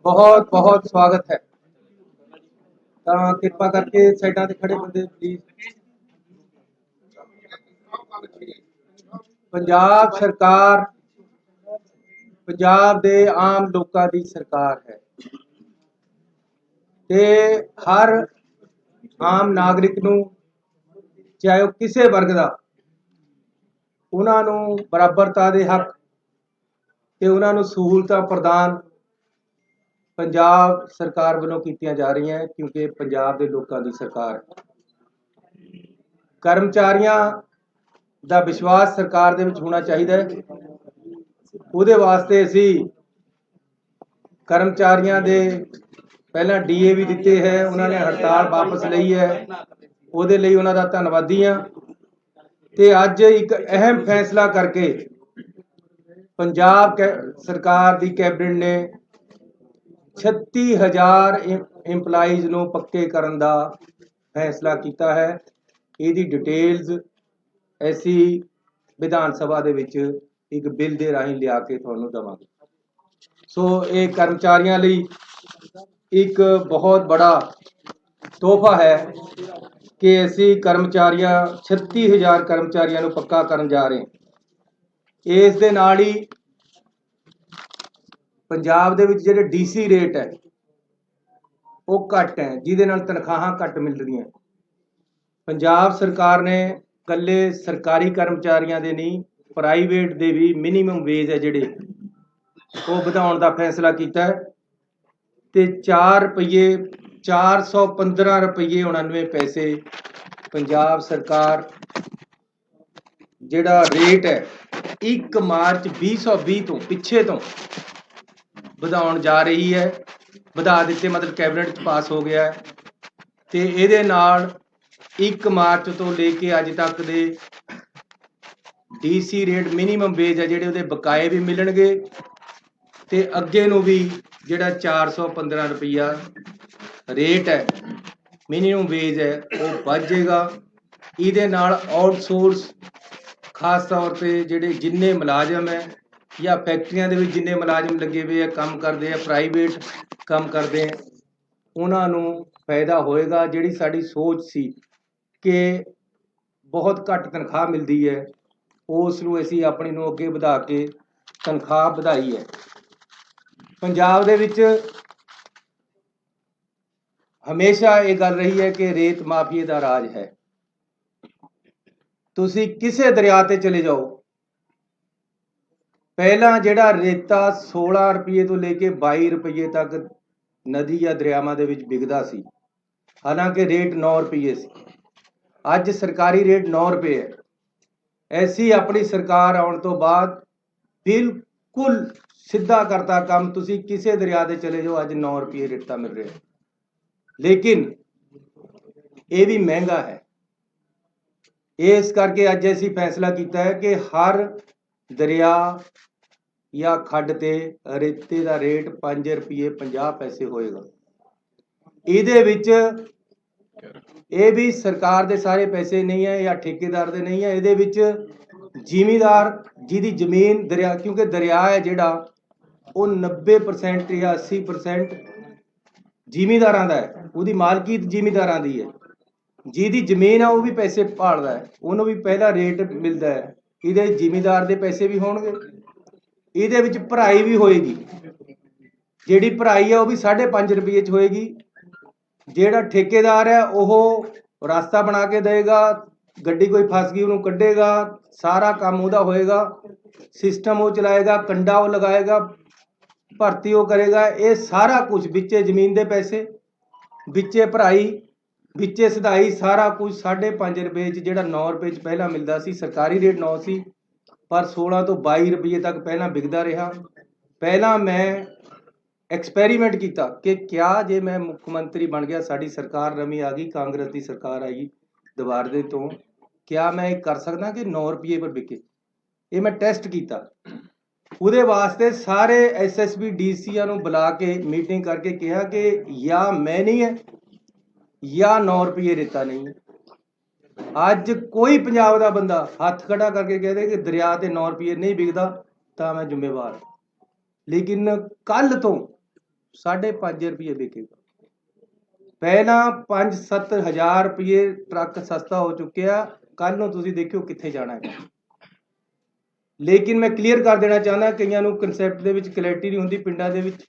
बहुत बहुत स्वागत है। ਤਾਂ ਕਿਰਪਾ ਕਰਕੇ ਸਾਈਡਾਂ ਤੇ ਖੜੇ ਬੰਦੇ ਪਲੀਜ਼। ਪੰਜਾਬ ਸਰਕਾਰ ਪੰਜਾਬ ਦੇ ਆਮ ਲੋਕਾਂ ਦੀ ਸਰਕਾਰ ਹੈ ਤੇ ਹਰ ਆਮ ਨਾਗਰਿਕ ਨੂੰ ਚਾਹੇ ਉਹ ਕਿਸੇ ਵਰਗ ਦਾ ਉਹਨਾਂ ਨੂੰ ਬਰਾਬਰਤਾ ਦੇ ਹੱਕ ਤੇ ਉਹਨਾਂ ਨੂੰ ਸਹੂਲਤਾਂ ਪ੍ਰਦਾਨ ਪੰਜਾਬ ਸਰਕਾਰ ਵੱਲੋਂ ਕੀਤੀਆਂ ਜਾ ਰਹੀਆਂ ਹੈ ਕਿਉਂਕਿ ਪੰਜਾਬ ਦੇ ਲੋਕਾਂ ਦੀ ਸਰਕਾਰ ਹੈ। ਕਰਮਚਾਰੀਆਂ ਦਾ ਵਿਸ਼ਵਾਸ ਸਰਕਾਰ ਦੇ ਵਿੱਚ ਹੋਣਾ ਚਾਹੀਦਾ ਹੈ। ਉਹਦੇ ਵਾਸਤੇ ਅਸੀਂ ਕਰਮਚਾਰੀਆਂ ਦੇ ਪਹਿਲਾਂ ਡੀਏ ਵੀ ਦਿੱਤੇ ਹੈ, ਉਹਨਾਂ ਨੇ ਹੜਤਾਲ ਵਾਪਸ ਲਈ ਹੈ, ਉਹਦੇ ਲਈ ਉਹਨਾਂ ਦਾ ਧੰਨਵਾਦੀ ਹਾਂ। ਤੇ ਅੱਜ ਇੱਕ ਅਹਿਮ ਫੈਸਲਾ ਕਰਕੇ ਪੰਜਾਬ ਸਰਕਾਰ ਦੀ ਕੈਬਨਿਟ ਨੇ 36,000 ਇੰਪਲਾਈਜ਼ ਨੂੰ ਪੱਕੇ ਕਰਨ ਦਾ ਫੈਸਲਾ ਕੀਤਾ ਹੈ। ਇਹਦੀ ਡਿਟੇਲਸ ਅਸੀਂ ਵਿਧਾਨ ਸਭਾ ਦੇ ਵਿੱਚ ਇੱਕ ਬਿੱਲ ਦੇ ਰਾਹੀਂ ਲਿਆ ਕੇ ਤੁਹਾਨੂੰ ਦੇਵਾਂਗੇ। ਸੋ ਇਹ ਕਰਮਚਾਰੀਆਂ ਲਈ ਇੱਕ ਬਹੁਤ ਬੜਾ ਤੋਹਫਾ ਹੈ ਕਿ ਅਸੀਂ 36,000 ਕਰਮਚਾਰੀਆਂ ਨੂੰ ਪੱਕਾ ਕਰਨ ਜਾ ਰਹੇ ਹਾਂ। ਇਸ ਦੇ ਨਾਲ ਹੀ ਪੰਜਾਬ ਦੇ ਵਿੱਚ ਜਿਹੜੇ ਡੀਸੀ ਰੇਟ ਹੈ ਉਹ ਘੱਟ ਹੈ, ਜਿਹਦੇ ਨਾਲ ਤਨਖਾਹਾਂ ਘੱਟ ਮਿਲ ਰਹੀਆਂ। ਪੰਜਾਬ ਸਰਕਾਰ ਨੇ ਇਕੱਲੇ ਸਰਕਾਰੀ ਕਰਮਚਾਰੀਆਂ ਦੇ ਨਹੀਂ, ਪ੍ਰਾਈਵੇਟ ਦੇ ਵੀ ਮਿਨੀਮਮ ਵੇਜ ਹੈ ਜਿਹੜੇ ਉਹ ਵਧਾਉਣ ਦਾ ਫੈਸਲਾ ਕੀਤਾ ਹੈ ਤੇ 415 ਰੁਪਏ 99 ਪੈਸੇ ਪੰਜਾਬ ਸਰਕਾਰ ਜਿਹੜਾ ਰੇਟ ਹੈ 1 ਮਾਰਚ 2020 ਤੋਂ ਪਿੱਛੇ ਤੋਂ ਵਧਾਉਣ ਜਾ ਰਹੀ ਹੈ। ਵਧਾ ਦਿੱਤੇ, ਮਤਲਬ ਕੈਬਨਿਟ 'ਚ ਪਾਸ ਹੋ ਗਿਆ ਹੈ ਤੇ ਇਹਦੇ ਨਾਲ 1 ਮਾਰਚ ਤੋਂ ਲੈ ਕੇ ਅੱਜ ਤੱਕ ਦੇ ਡੀਸੀ ਰੇਟ ਮਿਨੀਮਮ ਵੇਜ ਹੈ ਜਿਹੜੇ ਉਹਦੇ ਬਕਾਏ ਵੀ ਮਿਲਣਗੇ ਤੇ ਅੱਗੇ ਨੂੰ ਵੀ ਜਿਹੜਾ 415 ਰੁਪਈਆ ਰੇਟ ਹੈ ਮਿਨੀਮਮ ਵੇਜ ਹੈ ਉਹ ਵੱਧ ਜਾਏਗਾ। ਇਹਦੇ ਨਾਲ ਆਊਟਸੋਰਸ ਖਾਸ ਤੌਰ ਤੇ ਜਿਹੜੇ ਜਿੰਨੇ ਮੁਲਾਜ਼ਮ ਹੈ ਜਾਂ ਫੈਕਟਰੀਆਂ ਦੇ ਵਿੱਚ ਜਿੰਨੇ ਮੁਲਾਜ਼ਮ ਲੱਗੇ ਹੋਏ ਆ, ਕੰਮ ਕਰਦੇ ਆ, ਪ੍ਰਾਈਵੇਟ ਕੰਮ ਕਰਦੇ ਆ, ਉਹਨਾਂ ਨੂੰ ਫਾਇਦਾ ਹੋਏਗਾ। ਜਿਹੜੀ ਸਾਡੀ ਸੋਚ ਸੀ ਕਿ ਬਹੁਤ ਘੱਟ ਤਨਖਾਹ ਮਿਲਦੀ ਹੈ ਉਸ ਨੂੰ ਅਸੀਂ ਆਪਣੀ ਨੂੰ ਅੱਗੇ ਵਧਾ ਕੇ ਤਨਖਾਹ ਵਧਾਈ ਹੈ। ਪੰਜਾਬ ਦੇ ਵਿੱਚ ਹਮੇਸ਼ਾ ਇਹ ਗੱਲ ਰਹੀ ਹੈ ਕਿ ਰੇਤ ਮਾਫੀਏ ਦਾ ਰਾਜ ਹੈ। ਤੁਸੀਂ ਕਿਸੇ ਦਰਿਆ ਤੇ ਚਲੇ ਜਾਓ, ਪਹਿਲਾਂ ਜਿਹੜਾ ਰੇਤਾ 16 ਰੁਪਏ ਤੋਂ ਲੈ ਕੇ 22 ਰੁਪਏ ਤੱਕ ਨਦੀ ਜਾਂ ਦਰਿਆਵਾਂ ਦੇ ਵਿੱਚ ਵਿਕਦਾ ਸੀ, ਹਾਲਾਂਕਿ ਰੇਟ 9 ਰੁਪਏ ਸੀ। ਅੱਜ ਸਰਕਾਰੀ ਰੇਟ 9 ਰੁਪਏ ਹੈ। ਐਸੀ ਆਪਣੀ ਸਰਕਾਰ ਆਉਣ ਤੋਂ ਬਾਅਦ ਬਿਲਕੁਲ ਸਿੱਧਾ ਕਰਤਾ ਕੰਮ। ਤੁਸੀਂ ਕਿਸੇ ਦਰਿਆ ਤੇ ਚਲੇ ਜਾਓ, ਅੱਜ 9 ਰੁਪਏ ਰੇਟਾਂ ਮਿਲ ਰਿਹਾ, ਲੇਕਿਨ ਇਹ ਵੀ ਮਹਿੰਗਾ ਹੈ। ਇਸ ਕਰਕੇ ਅੱਜ ਅਸੀਂ ਫੈਸਲਾ ਕੀਤਾ ਹੈ ਕਿ ਹਰ ਦਰਿਆ ਜਾਂ ਖੱਡ ਤੇ ਰੇਤੇ ਦਾ ਰੇਟ 5 ਰੁਪਏ 50 ਪੈਸੇ ਹੋਏਗਾ। ਇਹਦੇ ਵਿੱਚ ਇਹ ਵੀ ਸਰਕਾਰ ਦੇ ਸਾਰੇ ਪੈਸੇ ਨਹੀਂ ਹੈ ਜਾਂ ਠੇਕੇਦਾਰ ਦੇ ਨਹੀਂ ਹੈ, ਇਹਦੇ ਵਿੱਚ ਜ਼ਿਮੀਂਦਾਰ ਜਿਹਦੀ ਜ਼ਮੀਨ ਦਰਿਆ, ਕਿਉਂਕਿ ਦਰਿਆ ਹੈ ਜਿਹੜਾ ਉਹ 90% ਜਾਂ 80% ਜ਼ਿਮੀਂਦਾਰਾਂ ਦਾ ਹੈ, ਉਹਦੀ ਮਾਲਕੀਤ ਜ਼ਿਮੀਂਦਾਰਾਂ ਦੀ ਹੈ। ਜਿਹਦੀ ਜ਼ਮੀਨ ਆ ਉਹ ਵੀ ਪੈਸੇ ਭਾਲਦਾ ਹੈ, ਉਹਨੂੰ ਵੀ ਪਹਿਲਾ ਰੇਟ ਮਿਲਦਾ ਹੈ। ਇਹਦੇ ਜ਼ਿਮੀਂਦਾਰ ਦੇ ਪੈਸੇ ਵੀ ਹੋਣਗੇ, ਇਹਦੇ ਵਿੱਚ ਭਰਾਈ ਵੀ ਹੋਏਗੀ। ਜਿਹੜੀ ਭਰਾਈ ਆ ਉਹ ਵੀ 5.5 ਰੁਪਏ 'ਚ ਹੋਏਗੀ। ਜਿਹੜਾ ਠੇਕੇਦਾਰ ਹੈ ਉਹ ਰਸਤਾ ਬਣਾ ਕੇ ਦੇਗਾ, ਗੱਡੀ ਕੋਈ ਫਸ ਗਈ ਉਹਨੂੰ ਕੱਢੇਗਾ, ਸਾਰਾ ਕੰਮ ਉਹਦਾ ਹੋਏਗਾ, ਸਿਸਟਮ ਉਹ ਚਲਾਏਗਾ, ਕੰਡਾ ਉਹ ਲਗਾਏਗਾ, ਭਰਤੀ ਉਹ ਕਰੇਗਾ। ਇਹ ਸਾਰਾ ਕੁਝ ਵਿੱਚੇ ਜ਼ਮੀਨ ਦੇ ਪੈਸੇ, ਵਿੱਚੇ ਭਰਾਈ, ਵਿੱਚੇ ਸਦਾਈ, ਸਾਰਾ ਕੁਝ 5.5 ਰੁਪਏ 'ਚ, ਜਿਹੜਾ 9 ਰੁਪਏ 'ਚ ਪਹਿਲਾਂ ਮਿਲਦਾ ਸੀ। ਸਰਕਾਰੀ ਰੇਟ 9 ਸੀ ਪਰ 16 ਤੋਂ 22 ਰੁਪਏ ਤੱਕ ਪਹਿਲਾਂ ਵਿਕਦਾ ਰਿਹਾ। ਪਹਿਲਾਂ ਮੈਂ ਐਕਸਪੈਰੀਮੈਂਟ ਕੀਤਾ ਕਿ ਕਿਆ ਜੇ ਮੈਂ ਮੁੱਖ ਮੰਤਰੀ ਬਣ ਗਿਆ, ਸਾਡੀ ਸਰਕਾਰ ਨਵੀਂ ਆ ਗਈ, ਕਾਂਗਰਸ ਦੀ ਸਰਕਾਰ ਆਈ ਦੁਬਾਰਾ ਦੇ ਤੋਂ, ਕਿਆ ਮੈਂ ਇਹ ਕਰ ਸਕਦਾ ਕਿ 9 ਰੁਪਏ ਪਰ ਵਿਕੇ। ਇਹ ਮੈਂ ਟੈਸਟ ਕੀਤਾ। ਉਹਦੇ ਵਾਸਤੇ ਸਾਰੇ ਐਸਐਸਪੀ ਡੀਸੀਆਂ ਨੂੰ ਬੁਲਾ ਕੇ ਮੀਟਿੰਗ ਕਰਕੇ ਕਿਹਾ ਕਿ ਜਾਂ ਮੈਂ ਨਹੀਂ ਹੈ ਜਾਂ 9 ਰੁਪਏ ਰੇਤਾ ਨਹੀਂ ਹੈ। ਅੱਜ ਕੋਈ ਪੰਜਾਬ ਦਾ ਬੰਦਾ ਹੱਥ ਖੜਾ ਕਰਕੇ ਕਹਦੇ ਕਿ ਦਰਿਆ ਤੇ 9 ਰੁਪਏ ਨਹੀਂ ਵਿਕਦਾ ਤਾਂ ਮੈਂ ਜ਼ਿੰਮੇਵਾਰ। ਲੇਕਿਨ ਕੱਲ ਤੋਂ 5.5 ਰੁਪਏ ਵਿਕੇਗਾ। ਪਹਿਲਾਂ 5-7 ਹਜ਼ਾਰ ਰੁਪਏ ਟਰੱਕ ਸਸਤਾ ਹੋ ਚੁੱਕਿਆ। ਕੱਲ ਨੂੰ ਤੁਸੀਂ ਦੇਖਿਓ ਕਿੱਥੇ ਜਾਣਾ ਹੈ। ਲੇਕਿਨ ਮੈਂ ਕਲੀਅਰ ਕਰ ਦੇਣਾ ਚਾਹੁੰਦਾ, ਕਈਆਂ ਨੂੰ ਕਨਸੈਪਟ ਦੇ ਵਿੱਚ ਕਲੈਰਿਟੀ ਨਹੀਂ ਹੁੰਦੀ ਪਿੰਡਾਂ ਦੇ ਵਿੱਚ।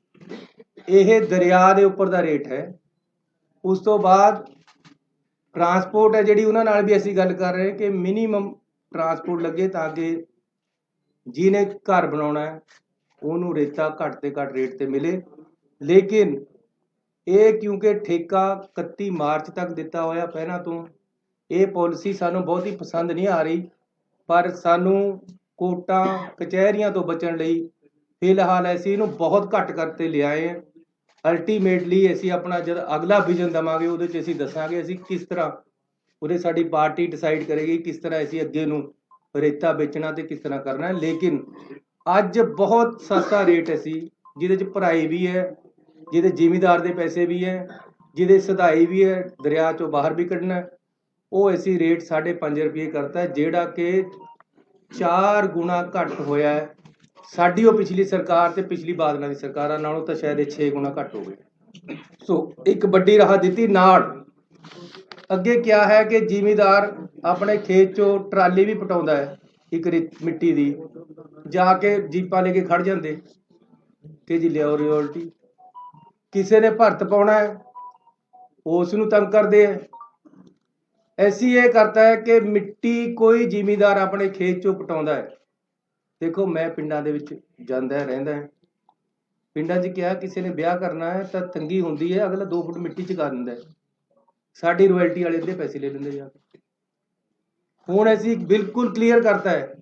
ਇਹ ਦਰਿਆ ਦੇ ਉੱਪਰ ਦਾ ਰੇਟ ਹੈ। ਉਸ ਤੋਂ ਬਾਅਦ ਟਰਾਂਸਪੋਰਟ ਹੈ ਜਿਹੜੀ, ਉਹਨਾਂ ਨਾਲ ਵੀ ਅਸੀਂ ਗੱਲ ਕਰ ਰਹੇ ਕਿ ਮਿਨੀਮਮ ਟਰਾਂਸਪੋਰਟ ਲੱਗੇ ਤਾਂ ਕਿ ਜਿਹਨੇ ਘਰ ਬਣਾਉਣਾ ਹੈ ਉਹਨੂੰ ਰੇਤਾ ਘੱਟ ਤੇ ਘੱਟ ਰੇਟ ਤੇ ਮਿਲੇ। ਲੇਕਿਨ ਇਹ ਕਿਉਂਕਿ ਠੇਕਾ 31 ਮਾਰਚ ਤੱਕ ਦਿੱਤਾ ਹੋਇਆ ਪਹਿਲਾਂ ਤੋਂ, ਇਹ ਪਾਲਿਸੀ ਸਾਨੂੰ ਬਹੁਤੀ ਪਸੰਦ ਨਹੀਂ ਆ ਰਹੀ। ਪਰ ਸਾਨੂੰ ਕੋਰਟਾਂ ਕਚਹਿਰੀਆਂ ਤੋਂ ਬਚਣ ਲਈ ਫਿਲਹਾਲ ਅਸੀਂ ਇਹਨੂੰ ਬਹੁਤ ਘੱਟ ਕਰਤੇ ਲਿਆਏ ਹਾਂ। ਅਲਟੀਮੇਟਲੀ ਅਸੀਂ ਆਪਣਾ ਜਦ ਅਗਲਾ ਵਿਜ਼ਨ ਦੇਵਾਂਗੇ ਉਹਦੇ 'ਚ ਅਸੀਂ ਦੱਸਾਂਗੇ ਅਸੀਂ ਕਿਸ ਤਰ੍ਹਾਂ, ਉਹਦੇ ਸਾਡੀ ਪਾਰਟੀ ਡਿਸਾਈਡ ਕਰੇਗੀ ਕਿਸ ਤਰ੍ਹਾਂ ਅਸੀਂ ਅੱਗੇ ਨੂੰ ਰੇਤਾ ਵੇਚਣਾ ਤੇ ਕਿਸ ਤਰ੍ਹਾਂ ਕਰਨਾ ਹੈ। ਲੇਕਿਨ ਅੱਜ ਬਹੁਤ ਸਸਤਾ ਰੇਟ ਅਸੀਂ ਜਿਹਦੇ 'ਚ ਭਰਾਈ ਵੀ ਹੈ, ਜਿਹਦੇ ਜ਼ਿਮੀਂਦਾਰ ਦੇ ਪੈਸੇ ਵੀ ਹੈ, ਜਿਹਦੇ ਸਧਾਈ ਵੀ ਹੈ, ਦਰਿਆ 'ਚੋਂ ਬਾਹਰ ਵੀ ਕੱਢਣਾ, ਉਹ ਅਸੀਂ ਰੇਟ 5.5 ਰੁਪਏ ਕਰਤਾ, ਜਿਹੜਾ ਕਿ 4 ਗੁਣਾ ਘੱਟ ਹੋਇਆ ਹੈ। ਸਾਡੀ ਉਹ ਪਿਛਲੀ ਸਰਕਾਰ ਤੇ ਪਿਛਲੀ ਬਾਦਲਾਂ ਦੀ ਸਰਕਾਰਾਂ ਨਾਲੋਂ ਤਾਂ ਸ਼ਾਇਦ ਇਹ 6 ਗੁਣਾ ਘੱਟ ਹੋ ਗਏ। ਸੋ ਇੱਕ ਵੱਡੀ ਰਾਹਤ ਦਿੱਤੀ। ਨਾਲ ਅੱਗੇ ਕਿਹਾ ਹੈ ਕਿ ਜ਼ਿਮੀਂਦਾਰ ਆਪਣੇ ਖੇਤ 'ਚੋਂ ਟਰਾਲੀ ਵੀ ਪਟਾਉਂਦਾ ਹੈ ਇੱਕ ਮਿੱਟੀ ਦੀ, ਜਾ ਕੇ ਜੀਪਾਂ ਲੈ ਕੇ ਖੜ ਜਾਂਦੇ ਕਿ ਜੀ ਲਿਆਓ ਰਿਓਲਟੀ। ਕਿਸੇ ਨੇ ਭਰਤ ਪਾਉਣਾ ਹੈ ਉਸ ਨੂੰ ਤੰਗ ਕਰਦੇ ਹੈ। ਐਸੀ ਇਹ ਕਰਤਾ ਹੈ ਕਿ ਮਿੱਟੀ ਕੋਈ ਜ਼ਿਮੀਂਦਾਰ ਆਪਣੇ ਖੇਤ 'ਚੋਂ ਪਟਾਉਂਦਾ ਹੈ। ਦੇਖੋ ਮੈਂ ਪਿੰਡਾਂ ਦੇ ਵਿੱਚ ਜਾਂਦਾ ਰਹਿੰਦਾ ਹੈ, ਪਿੰਡਾਂ 'ਚ ਕਿਹਾ ਕਿਸੇ ਨੇ ਵਿਆਹ ਕਰਨਾ ਹੈ ਤਾਂ ਤੰਗੀ ਹੁੰਦੀ ਹੈ, ਅਗਲਾ 2 ਫੁੱਟ ਮਿੱਟੀ ਚੁਕਾ ਦਿੰਦਾ ਹੈ, ਸਾਡੀ ਰਾਇਲਟੀ ਵਾਲੇ ਅੱਧੇ ਪੈਸੇ ਲੈ ਲੈਂਦੇ ਜਾ ਕੇ। ਹੁਣ ਅਸੀਂ ਬਿਲਕੁਲ ਕਲੀਅਰ ਕਰਤਾ ਹੈ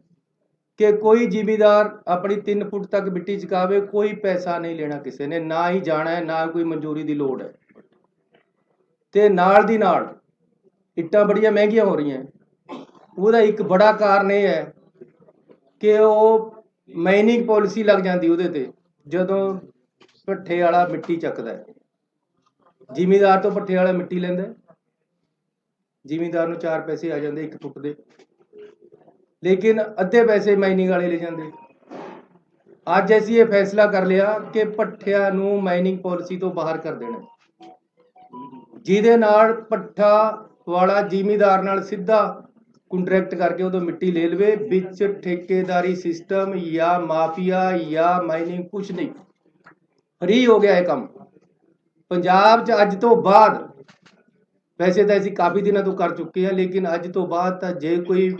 ਕਿ ਕੋਈ ਜ਼ਿਮੀਂਦਾਰ ਆਪਣੀ 3 ਫੁੱਟ ਤੱਕ ਮਿੱਟੀ ਚੁਕਾਵੇ, ਕੋਈ ਪੈਸਾ ਨਹੀਂ ਲੈਣਾ ਕਿਸੇ ਨੇ, ਨਾ ਹੀ ਜਾਣਾ ਹੈ, ਨਾ ਕੋਈ ਮਨਜ਼ੂਰੀ ਦੀ ਲੋੜ ਹੈ। ਤੇ ਨਾਲ ਦੀ ਨਾਲ ਇੱਟਾਂ ਬੜੀਆਂ ਮਹਿੰਗੀਆਂ ਹੋ ਰਹੀਆਂ, ਉਹਦਾ ਇੱਕ ਬੜਾ ਕਾਰਨ ਇਹ ਹੈ ਕਿ ਉਹ ਮਾਈਨਿੰਗ ਪਾਲਿਸੀ ਲੱਗ ਜਾਂਦੀ ਉਹਦੇ ਤੇ। ਜਦੋਂ ਭੱਠੇ ਵਾਲਾ ਮਿੱਟੀ ਚੱਕਦਾ ਹੈ, ਜ਼ਿਮੀਂਦਾਰ ਤੋਂ ਭੱਠੇ ਵਾਲਾ ਮਿੱਟੀ ਲੈਂਦਾ, ਜ਼ਿਮੀਂਦਾਰ ਨੂੰ 4 ਪੈਸੇ ਆ ਜਾਂਦੇ 1 ਫੁੱਟ ਦੇ, ਲੇਕਿਨ ਅੱਧੇ ਪੈਸੇ ਮਾਈਨਿੰਗ ਵਾਲੇ ਲੈ ਜਾਂਦੇ। ਅੱਜ ਅਸੀਂ ਇਹ ਫੈਸਲਾ ਕਰ ਲਿਆ ਕਿ ਭੱਠਿਆਂ ਨੂੰ ਮਾਈਨਿੰਗ ਪਾਲਿਸੀ ਤੋਂ ਬਾਹਰ ਕਰ ਦੇਣਾ, ਜਿਹਦੇ ਨਾਲ ਭੱਠਾ ਵਾਲਾ ਜ਼ਿਮੀਂਦਾਰ ਨਾਲ ਸਿੱਧਾ ਕੰਟਰੈਕਟ ਕਰਕੇ ਉਦੋਂ ਮਿੱਟੀ ਲੈ ਲਵੇ। ਵਿੱਚ ਠੇਕੇਦਾਰੀ ਸਿਸਟਮ ਜਾਂ ਮਾਫੀਆ ਜਾਂ ਮਾਈਨਿੰਗ ਕੁਛ ਨਹੀਂ, ਫਰੀ ਹੋ ਗਿਆ ਇਹ ਕੰਮ ਪੰਜਾਬ 'ਚ ਅੱਜ ਤੋਂ ਬਾਅਦ। ਵੈਸੇ ਤਾਂ ਅਸੀਂ ਕਾਫੀ ਦਿਨਾਂ ਤੋਂ ਕਰ ਚੁੱਕੇ ਹਾਂ, ਲੇਕਿਨ ਅੱਜ ਤੋਂ ਬਾਅਦ ਤਾਂ ਜੇ ਕੋਈ